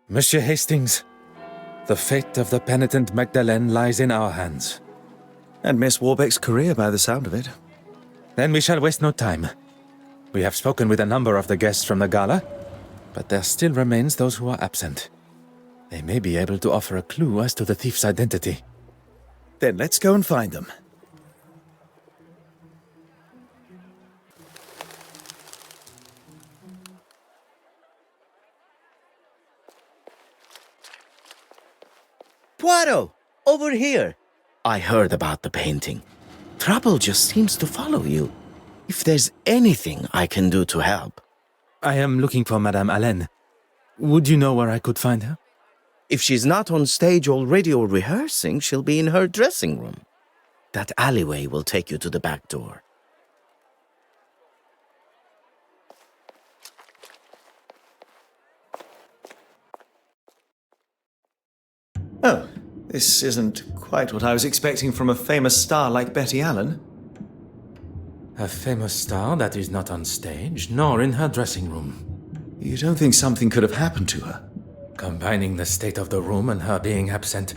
Monsieur Hastings, the fate of the penitent Magdalene lies in our hands. And Miss Warbeck's career, by the sound of it. Then we shall waste no time. We have spoken with a number of the guests from the gala, but there still remains those who are absent. They may be able to offer a clue as to the thief's identity. Then let's go and find them. Poirot! Over here! I heard about the painting. Trouble just seems to follow you. If there's anything I can do to help. I am looking for Madame Hélène. Would you know where I could find her? If she's not on stage already or rehearsing, she'll be in her dressing room. That alleyway will take you to the back door. Oh, this isn't quite what I was expecting from a famous star like Betty Allen. A famous star that is not on stage, nor in her dressing room. You don't think something could have happened to her? Combining the state of the room and her being absent,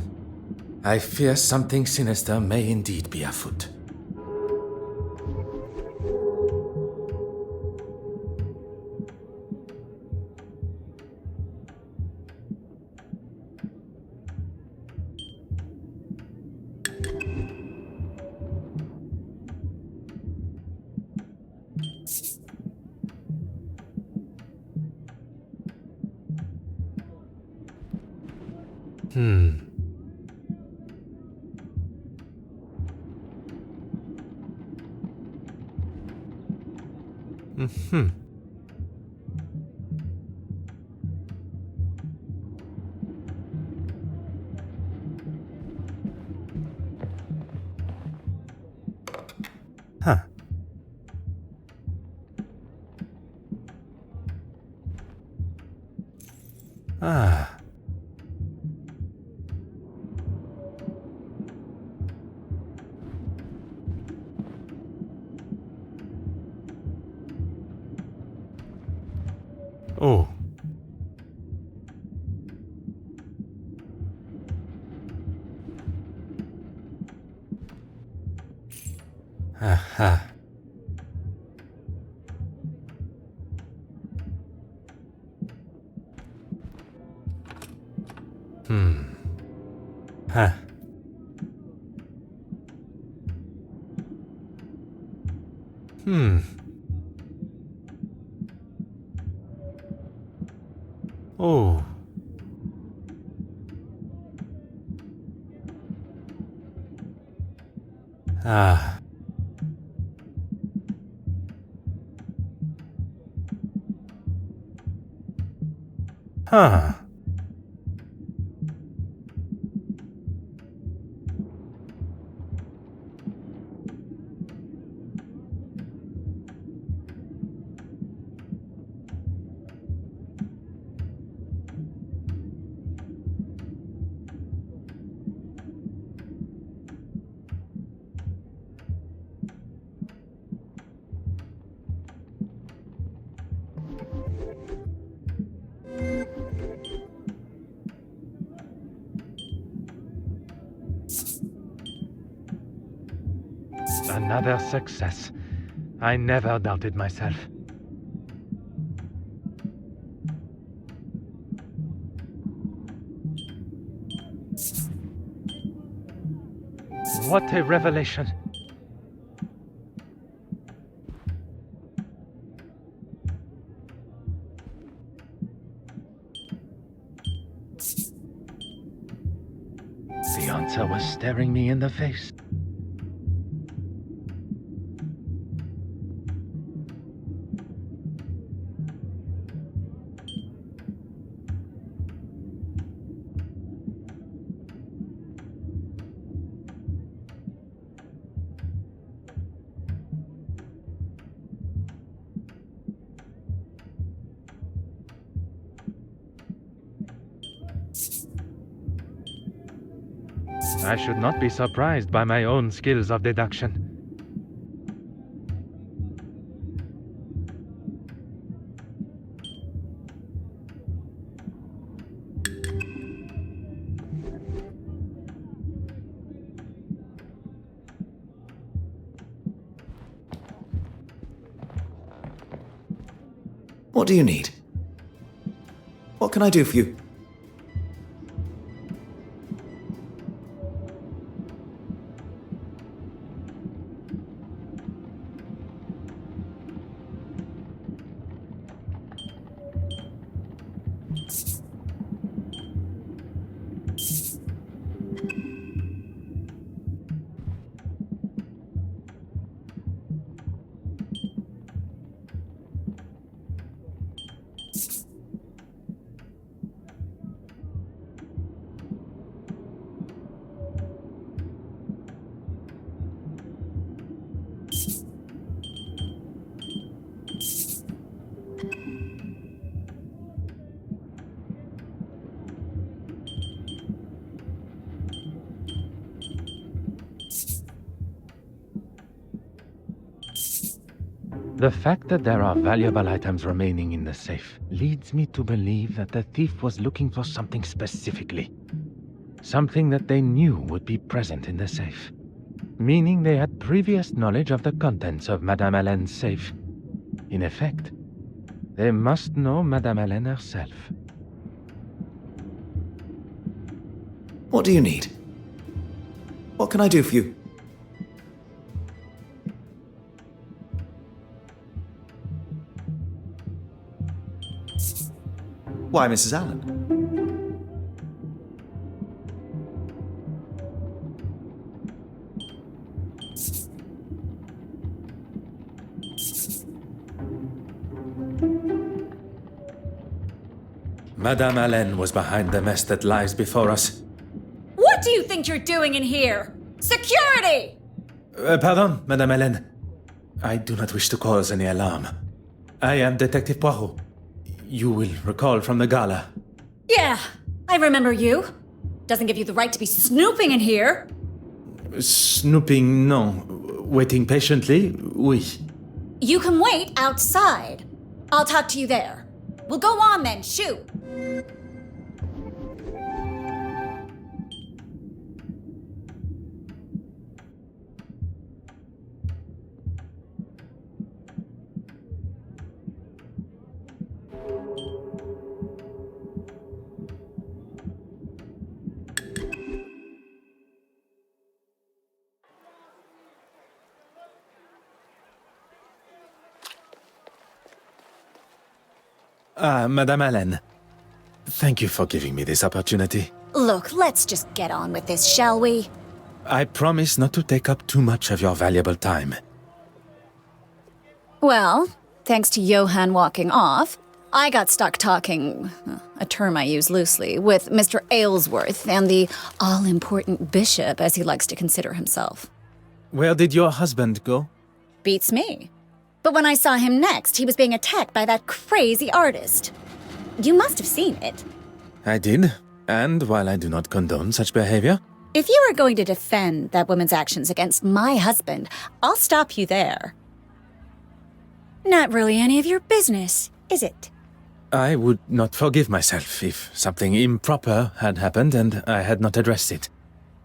I fear something sinister may indeed be afoot. Huh. Ah. Oh. Aha. Huh. Oh. Ah. Huh. Another success. I never doubted myself. What a revelation. The answer was staring me in the face. I should not be surprised by my own skills of deduction. What do you need? What can I do for you? The fact that there are valuable items remaining in the safe leads me to believe that the thief was looking for something specifically. Something that they knew would be present in the safe. Meaning they had previous knowledge of the contents of Madame Hélène's safe. In effect, they must know Madame Hélène herself. What do you need? What can I do for you? Why, Mrs. Allen? Madame Hélène was behind the mess that lies before us. What do you think you're doing in here? Security! Pardon, Madame Hélène. I do not wish to cause any alarm. I am Detective Poirot. You will recall from the gala. Yeah, I remember you. Doesn't give you the right to be snooping in here. Snooping, no. Waiting patiently, oui. You can wait outside. I'll talk to you there. We'll go on then, shoot. Madame Hélène. Thank you for giving me this opportunity. Look, let's just get on with this, shall we? I promise not to take up too much of your valuable time. Well, thanks to Johann walking off, I got stuck talking, a term I use loosely, with Mr. Aylesworth and the all-important bishop, as he likes to consider himself. Where did your husband go? Beats me. But when I saw him next, he was being attacked by that crazy artist. You must have seen it. I did, and while I do not condone such behavior... If you are going to defend that woman's actions against my husband, I'll stop you there. Not really any of your business, is it? I would not forgive myself if something improper had happened and I had not addressed it.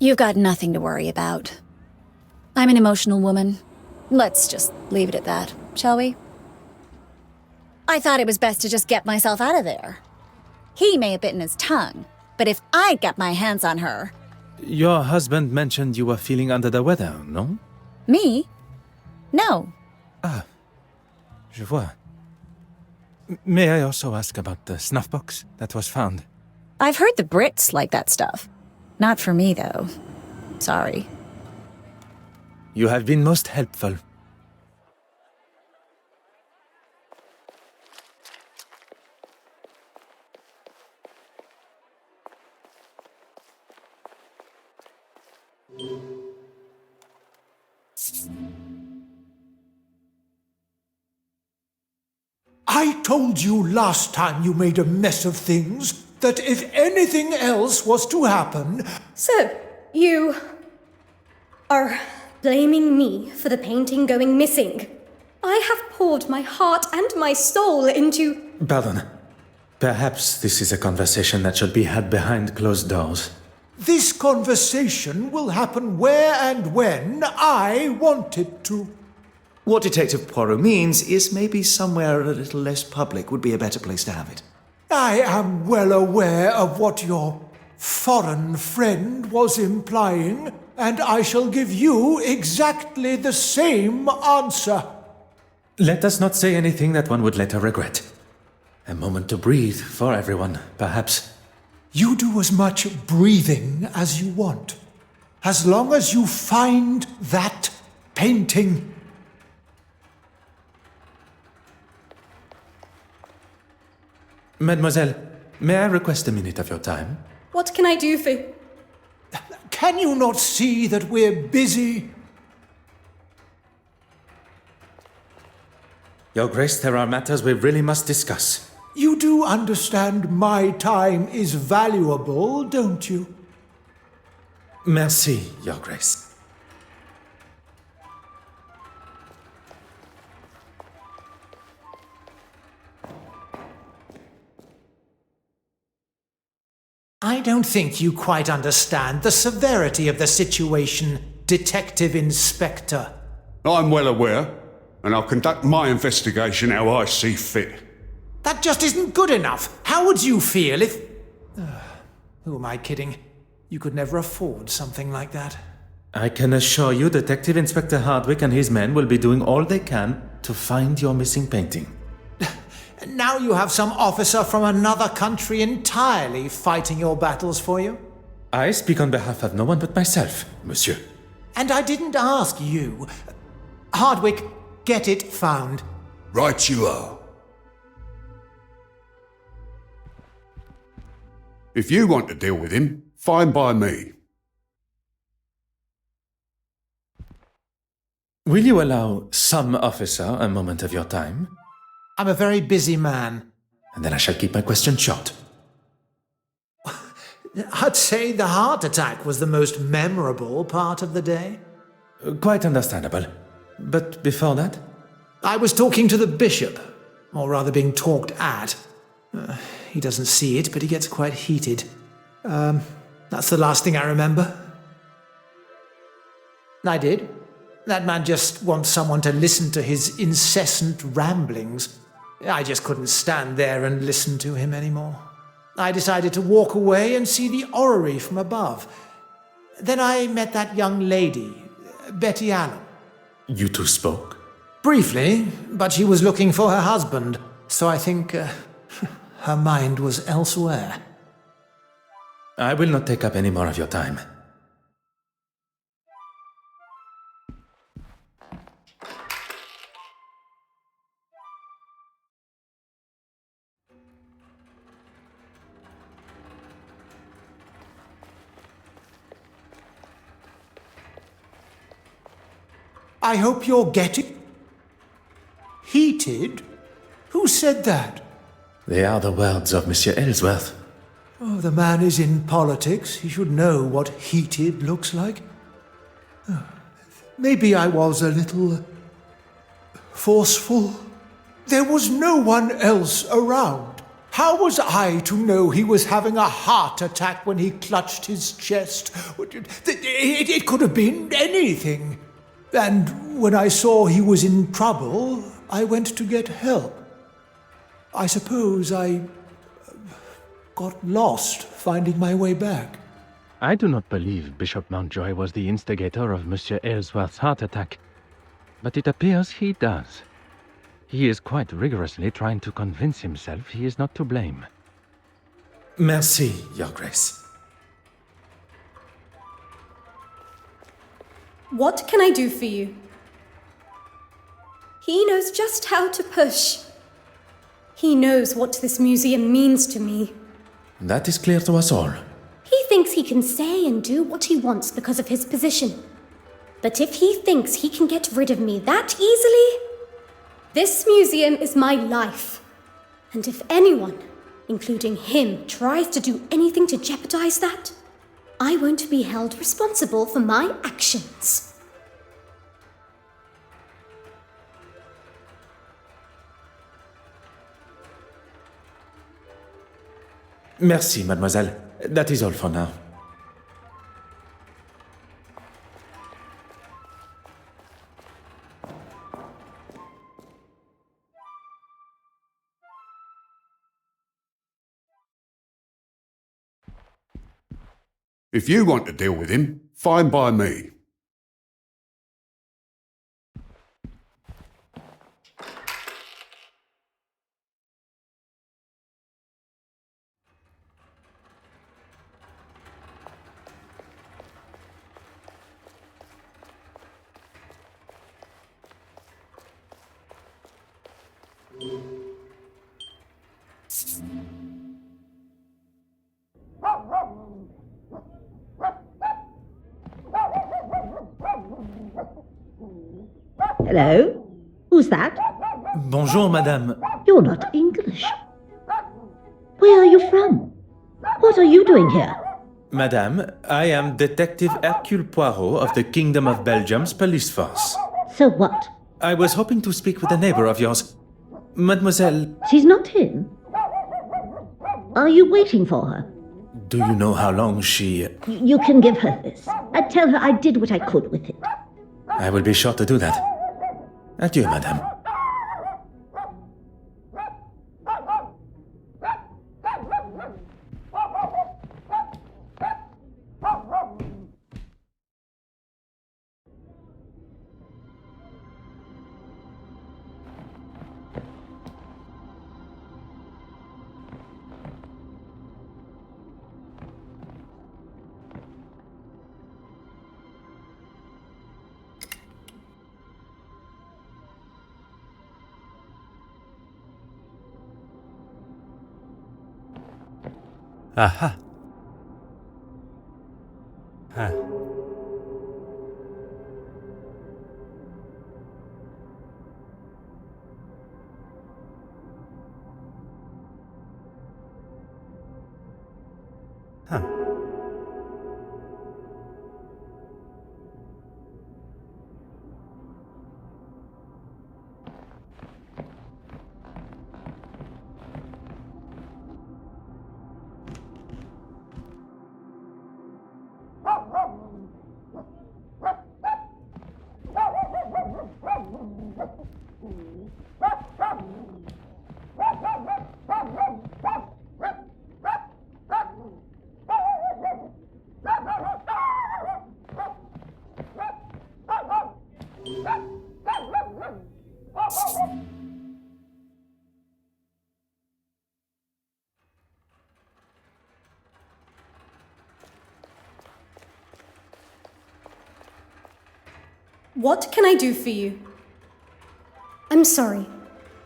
You've got nothing to worry about. I'm an emotional woman. Let's just leave it at that, shall we? I thought it was best to just get myself out of there. He may have bitten his tongue, but if I got my hands on her... Your husband mentioned you were feeling under the weather, no? Me? No. Je vois. May I also ask about the snuff box that was found? I've heard the Brits like that stuff. Not for me, though. Sorry. You have been most helpful. I told you last time you made a mess of things that if anything else was to happen... So, you are blaming me for the painting going missing. I have poured my heart and my soul into... Pardon. Perhaps this is a conversation that should be had behind closed doors. This conversation will happen where and when I want it to. What Detective Poirot means is maybe somewhere a little less public would be a better place to have it. I am well aware of what your foreign friend was implying, and I shall give you exactly the same answer. Let us not say anything that one would later regret. A moment to breathe for everyone, perhaps. You do as much breathing as you want, as long as you find that painting. Mademoiselle, may I request a minute of your time? What can I do for... Can you not see that we're busy? Your Grace, there are matters we really must discuss. You do understand my time is valuable, don't you? Merci, Your Grace. I don't think you quite understand the severity of the situation, Detective Inspector. I'm well aware, and I'll conduct my investigation how I see fit. That just isn't good enough. How would you feel if... who am I kidding? You could never afford something like that. I can assure you Detective Inspector Hardwick and his men will be doing all they can to find your missing painting. Now you have some officer from another country entirely fighting your battles for you? I speak on behalf of no one but myself, monsieur. And I didn't ask you. Hardwick, get it found. Right you are. If you want to deal with him, fine by me. Will you allow some officer a moment of your time? I'm a very busy man. And then I shall keep my question short. I'd say the heart attack was the most memorable part of the day. Quite understandable. But before that? I was talking to the bishop, or rather being talked at. He doesn't see it, but he gets quite heated. That's the last thing I remember. I did. That man just wants someone to listen to his incessant ramblings. I just couldn't stand there and listen to him anymore. I decided to walk away and see the orrery from above. Then I met that young lady, Betty Allen. You two spoke? Briefly, but she was looking for her husband, so I think her mind was elsewhere. I will not take up any more of your time. I hope you're getting... heated? Who said that? They are the words of Monsieur Ellsworth. Oh, the man is in politics. He should know what heated looks like. Maybe I was a little... forceful. There was no one else around. How was I to know he was having a heart attack when he clutched his chest? It could have been anything. And when I saw he was in trouble, I went to get help. I suppose I got lost finding my way back. I do not believe Bishop Mountjoy was the instigator of Monsieur Ellsworth's heart attack, but it appears he does. He is quite rigorously trying to convince himself he is not to blame. Merci, Your Grace. What can I do for you? He knows just how to push. He knows what this museum means to me. That is clear to us all. He thinks he can say and do what he wants because of his position. But if he thinks he can get rid of me that easily, this museum is my life. And if anyone, including him, tries to do anything to jeopardize that, I won't be held responsible for my actions. Merci, mademoiselle. That is all for now. If you want to deal with him, fine by me. Hello? Who's that? Bonjour, madame. You're not English. Where are you from? What are you doing here? Madame, I am Detective Hercule Poirot of the Kingdom of Belgium's police force. So what? I was hoping to speak with a neighbor of yours. Mademoiselle, She's not in. Are you waiting for her? do you know how long she... You can give her this. And tell her I did what I could with it. I will be sure to do that. Adieu, madame. Aha. Huh. Huh. What can I do for you? I'm sorry.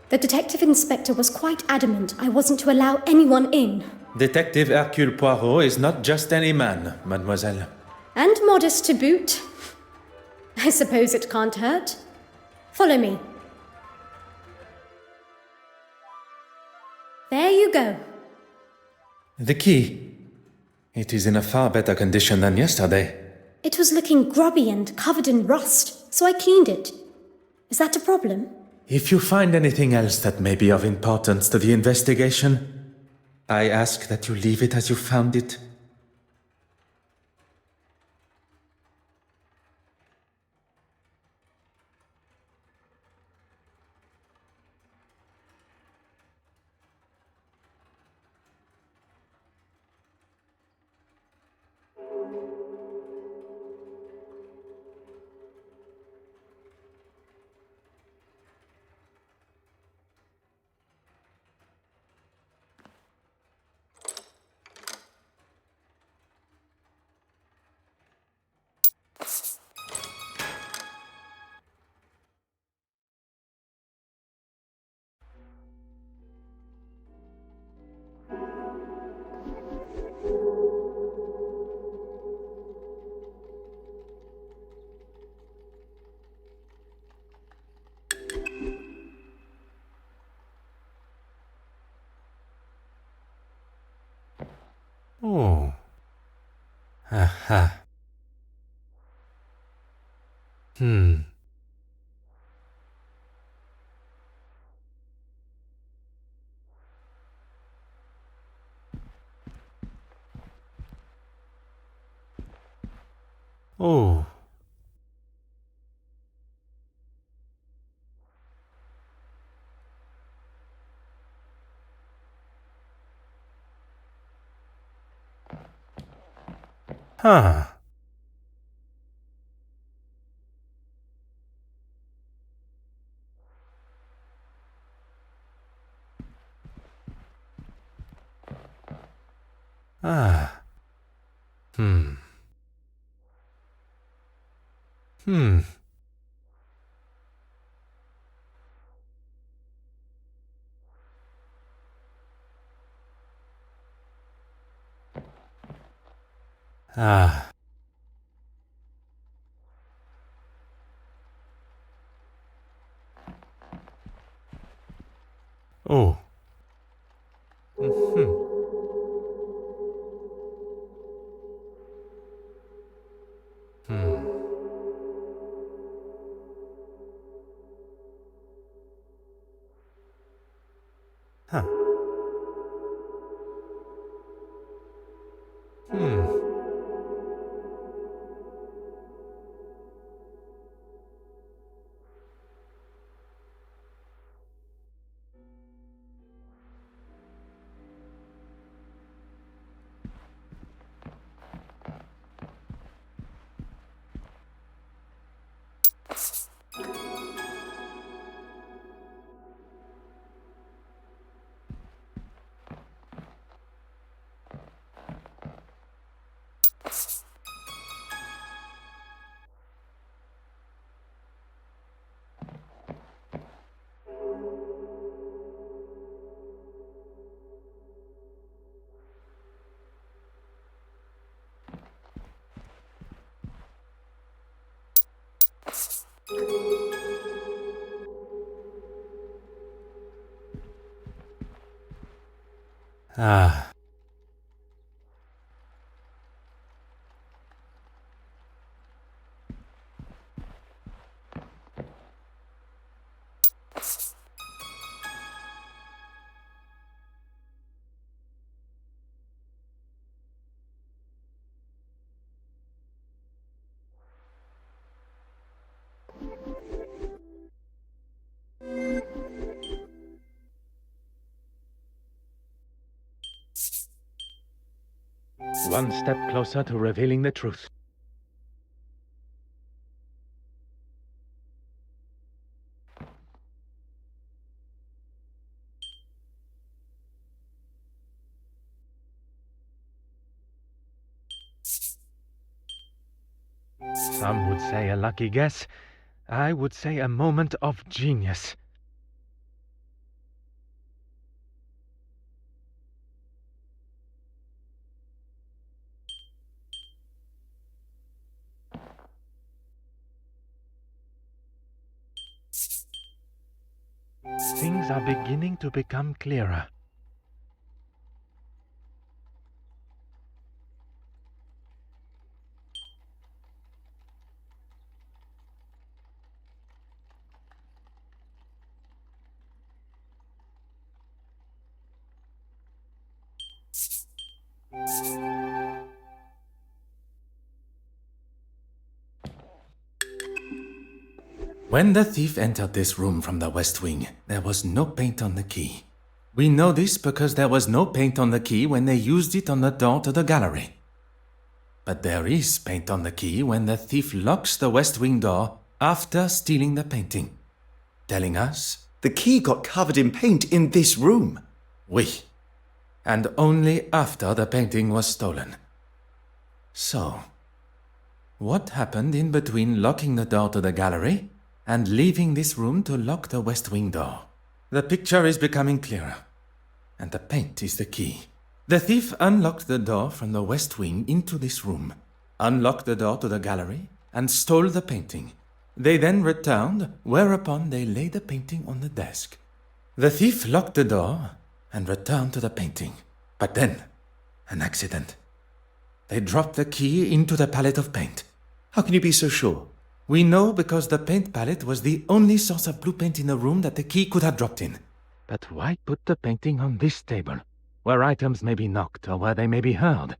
The detective inspector was quite adamant I wasn't to allow anyone in. Detective Hercule Poirot is not just any man, mademoiselle. And modest to boot. I suppose it can't hurt. Follow me. There you go. The key. It is in a far better condition than yesterday. It was looking grubby and covered in rust, so I cleaned it. Is that a problem? If you find anything else that may be of importance to the investigation, I ask that you leave it as you found it. Oh. Aha. Hmm. Oh. Huh. Ah. Hmm. Hmm. Ah. Oh. Hmm. Hmm. Huh. Hmm. Ah. One step closer to revealing the truth. Some would say a lucky guess. I would say a moment of genius. Things are beginning to become clearer. When the thief entered this room from the west wing, there was no paint on the key. We know this because there was no paint on the key when they used it on the door to the gallery. But there is paint on the key when the thief locks the west wing door after stealing the painting, telling us, The key got covered in paint in this room. oui, and only after the painting was stolen. So, what happened in between locking the door to the gallery and leaving this room to lock the west wing door? The picture is becoming clearer, and the paint is the key. The thief unlocked the door from the west wing into this room, unlocked the door to the gallery, and stole the painting. They then returned, whereupon they laid the painting on the desk. The thief locked the door and returned to the painting. But then, an accident. They dropped the key into the palette of paint. How can you be so sure? We know because the paint palette was the only source of blue paint in the room that the key could have dropped in. But why put the painting on this table, where items may be knocked or where they may be hurled?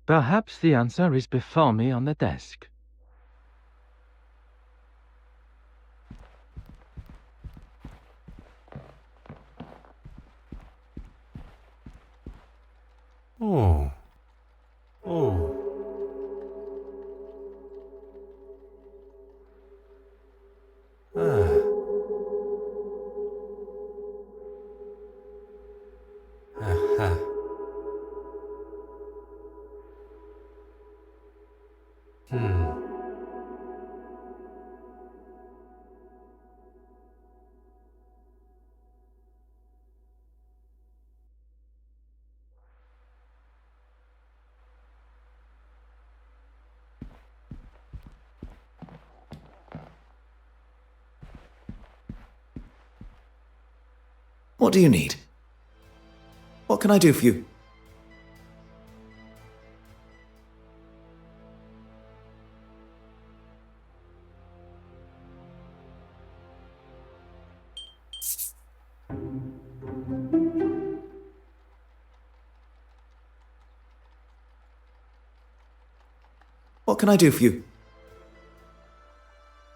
Perhaps the answer is before me on the desk. Oh. Oh. What do you need? What can I do for you? What can I do for you?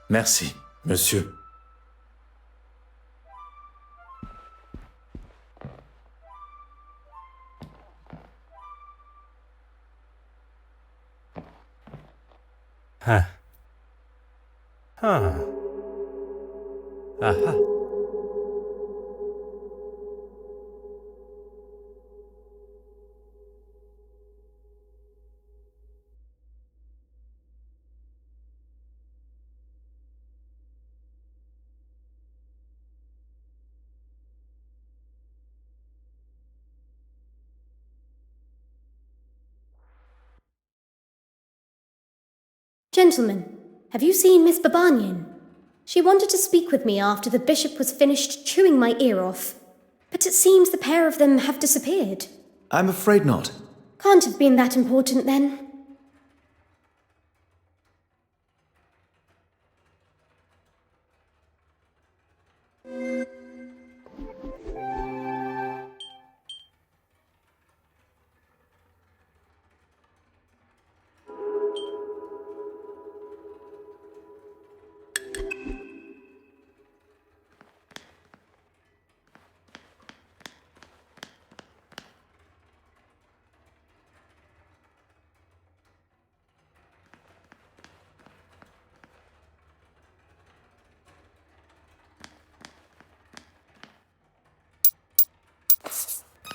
Merci, monsieur. Huh. Huh. Aha. Gentlemen, have you seen Miss Babanian? She wanted to speak with me after the bishop was finished chewing my ear off, but it seems the pair of them have disappeared. I'm afraid not. Can't have been that important then.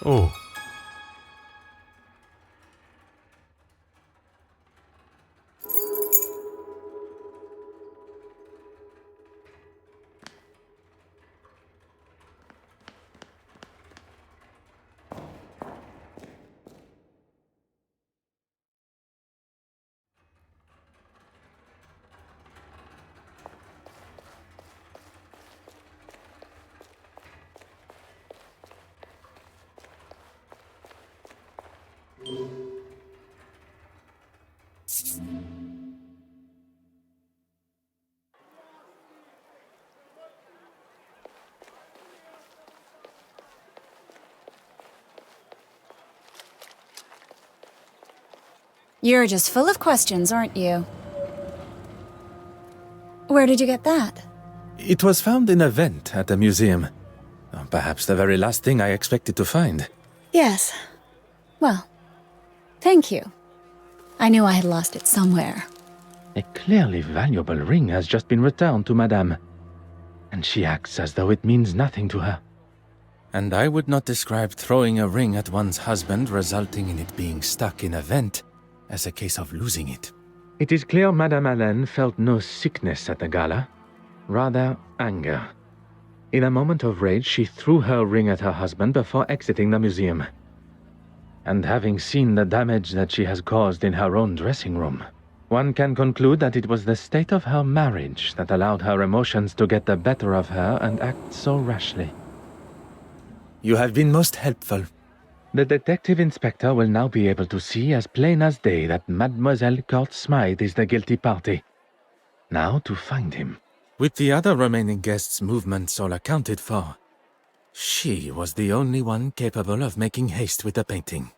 Oh. You're just full of questions, aren't you? Where did you get that? It was found in a vent at the museum. Perhaps the very last thing I expected to find. Yes. Well, thank you. I knew I had lost it somewhere. A clearly valuable ring has just been returned to Madame, and she acts as though it means nothing to her. And I would not describe throwing a ring at one's husband resulting in it being stuck in a vent as a case of losing it. It is clear Madame Hélène felt no sickness at the gala, rather anger. In a moment of rage, she threw her ring at her husband before exiting the museum. And having seen the damage that she has caused in her own dressing room, one can conclude that it was the state of her marriage that allowed her emotions to get the better of her and act so rashly. You have been most helpful. The detective inspector will now be able to see as plain as day that Mademoiselle Court Smythe is the guilty party. Now to find him. With the other remaining guests' movements all accounted for, she was the only one capable of making haste with the painting.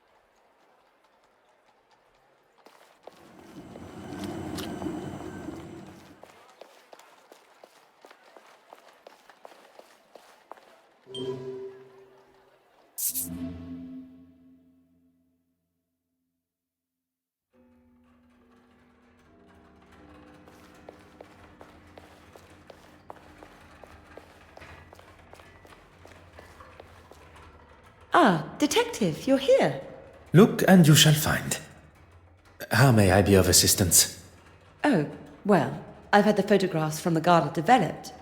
Ah, Detective, you're here. Look and you shall find. How may I be of assistance? Oh, well, I've had the photographs from the gala developed.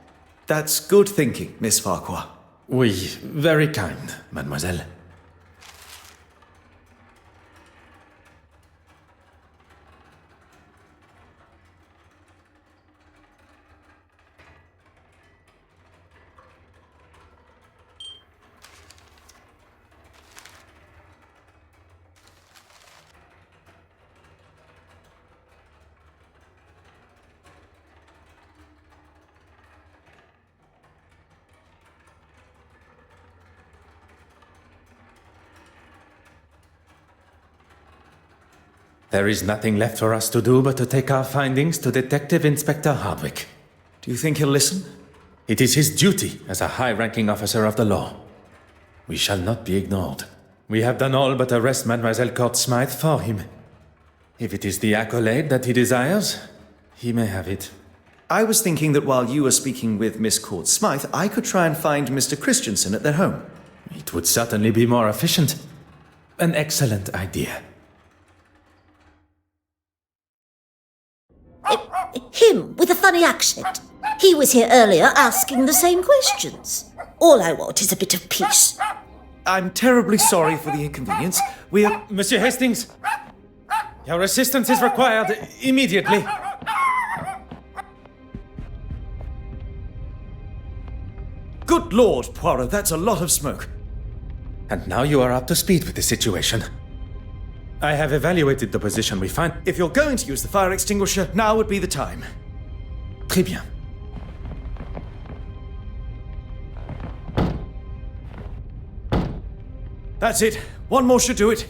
That's good thinking, Miss Farquhar. Oui, very kind, mademoiselle. There is nothing left for us to do but to take our findings to Detective Inspector Hardwick. Do you think he'll listen? It is his duty as a high-ranking officer of the law. We shall not be ignored. We have done all but arrest Mademoiselle Court Smythe for him. If it is the accolade that he desires, he may have it. I was thinking that while you were speaking with Miss Court Smythe, I could try and find Mr. Christensen at their home. It would certainly be more efficient. An excellent idea. Him with a funny accent. He was here earlier asking the same questions. All I want is a bit of peace. I'm terribly sorry for the inconvenience. We are... Monsieur Hastings, your assistance is required immediately. Good Lord, Poirot, that's a lot of smoke. And now you are up to speed with the situation. I have evaluated the position we find. If you're going to use the fire extinguisher, now would be the time. Très bien. That's it. One more should do it.